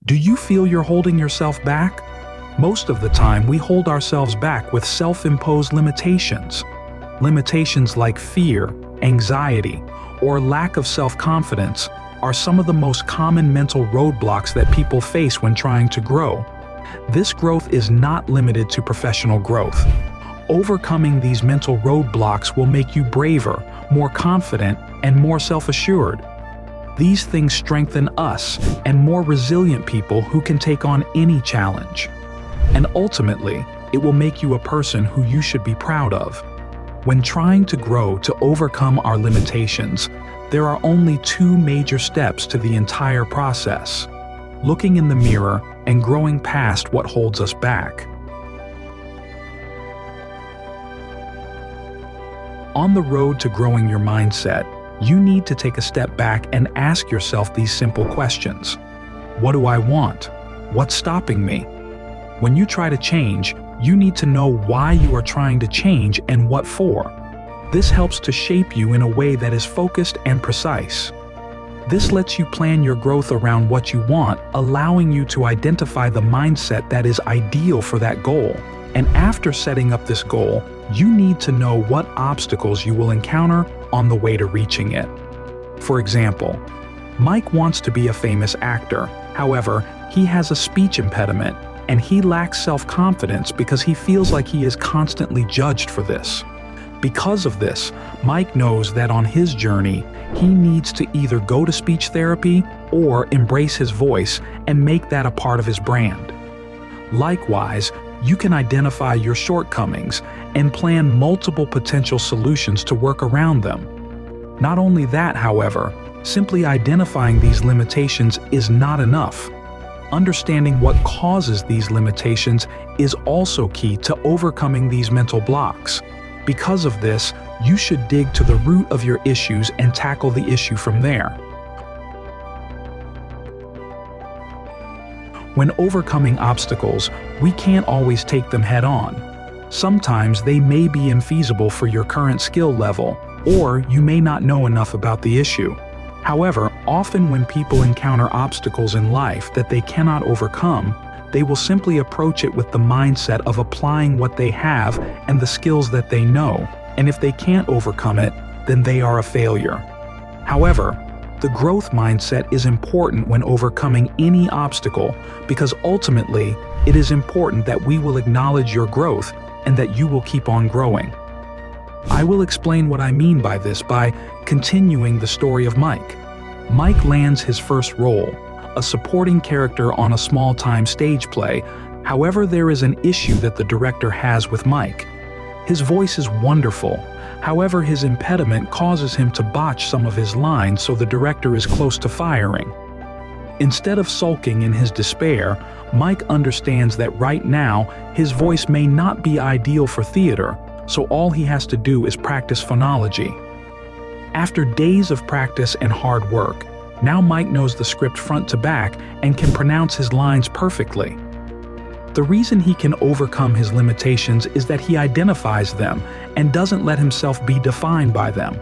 Do you feel you're holding yourself back? Most of the time, we hold ourselves back with self-imposed limitations. Limitations like fear, anxiety, or lack of self-confidence are some of the most common mental roadblocks that people face when trying to grow. This growth is not limited to professional growth. Overcoming these mental roadblocks will make you braver, more confident, and more self-assured. These things strengthen us and more resilient people who can take on any challenge. And ultimately, it will make you a person who you should be proud of. When trying to grow to overcome our limitations, there are only two major steps to the entire process: looking in the mirror and growing past what holds us back. On the road to growing your mindset, you need to take a step back and ask yourself these simple questions. What do I want? What's stopping me? When you try to change, you need to know why you are trying to change and what for. This helps to shape you in a way that is focused and precise. This lets you plan your growth around what you want, allowing you to identify the mindset that is ideal for that goal. And after setting up this goal, you need to know what obstacles you will encounter on the way to reaching it. For example, Mike wants to be a famous actor. However, he has a speech impediment, and he lacks self-confidence because he feels like he is constantly judged for this. Because of this, Mike knows that on his journey, he needs to either go to speech therapy or embrace his voice and make that a part of his brand. Likewise, you can identify your shortcomings and plan multiple potential solutions to work around them. Not only that, however, simply identifying these limitations is not enough. Understanding what causes these limitations is also key to overcoming these mental blocks. Because of this, you should dig to the root of your issues and tackle the issue from there. When overcoming obstacles, we can't always take them head on. Sometimes they may be infeasible for your current skill level, or you may not know enough about the issue. However, often when people encounter obstacles in life that they cannot overcome, they will simply approach it with the mindset of applying what they have and the skills that they know, and if they can't overcome it, then they are a failure. However, the growth mindset is important when overcoming any obstacle because ultimately, it is important that we will acknowledge your growth and that you will keep on growing. I will explain what I mean by this by continuing the story of Mike. Mike lands his first role, a supporting character on a small-time stage play. However, there is an issue that the director has with Mike. His voice is wonderful. However, his impediment causes him to botch some of his lines, so the director is close to firing. Instead of sulking in his despair, Mike understands that right now, his voice may not be ideal for theater, so all he has to do is practice phonology. After days of practice and hard work, now Mike knows the script front to back and can pronounce his lines perfectly. The reason he can overcome his limitations is that he identifies them and doesn't let himself be defined by them.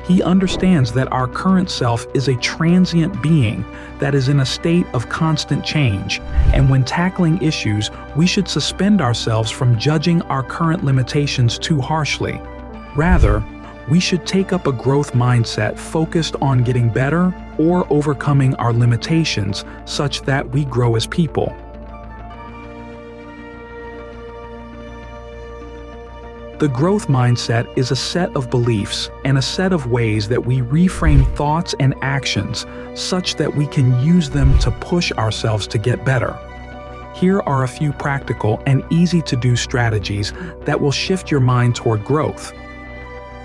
He understands that our current self is a transient being that is in a state of constant change, and when tackling issues, we should suspend ourselves from judging our current limitations too harshly. Rather, we should take up a growth mindset focused on getting better or overcoming our limitations such that we grow as people. The growth mindset is a set of beliefs and a set of ways that we reframe thoughts and actions such that we can use them to push ourselves to get better. Here are a few practical and easy-to-do strategies that will shift your mind toward growth.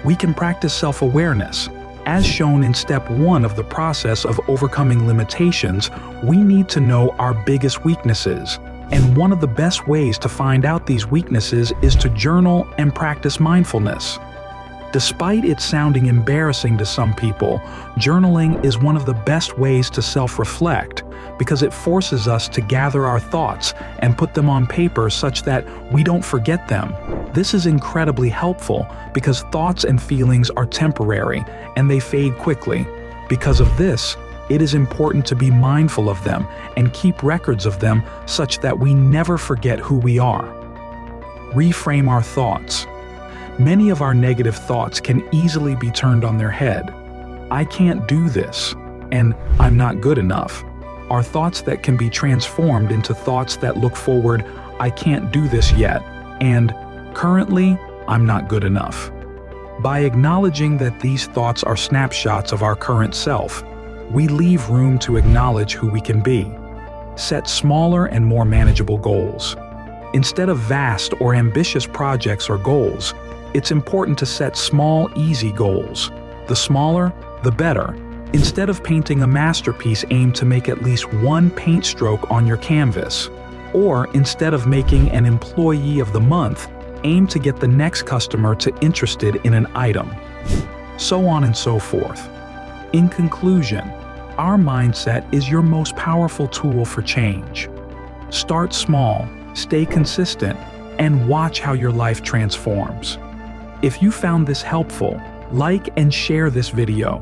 We can practice self-awareness. As shown in step 1 of the process of overcoming limitations, we need to know our biggest weaknesses. And one of the best ways to find out these weaknesses is to journal and practice mindfulness. Despite it sounding embarrassing to some people, journaling is one of the best ways to self-reflect because it forces us to gather our thoughts and put them on paper such that we don't forget them. This is incredibly helpful because thoughts and feelings are temporary and they fade quickly. Because of this, It is important to be mindful of them and keep records of them such that we never forget who we are. Reframe our thoughts. Many of our negative thoughts can easily be turned on their head. I can't do this, and I'm not good enough, are thoughts that can be transformed into thoughts that look forward, I can't do this yet, and currently, I'm not good enough. By acknowledging that these thoughts are snapshots of our current self, we leave room to acknowledge who we can be. Set smaller and more manageable goals. Instead of vast or ambitious projects or goals, it's important to set small, easy goals. The smaller, the better. Instead of painting a masterpiece, aim to make at least one paint stroke on your canvas. Or instead of making an employee of the month, aim to get the next customer interested in an item. So on and so forth. In conclusion, our mindset is your most powerful tool for change. Start small, stay consistent, and watch how your life transforms. If you found this helpful, like and share this video.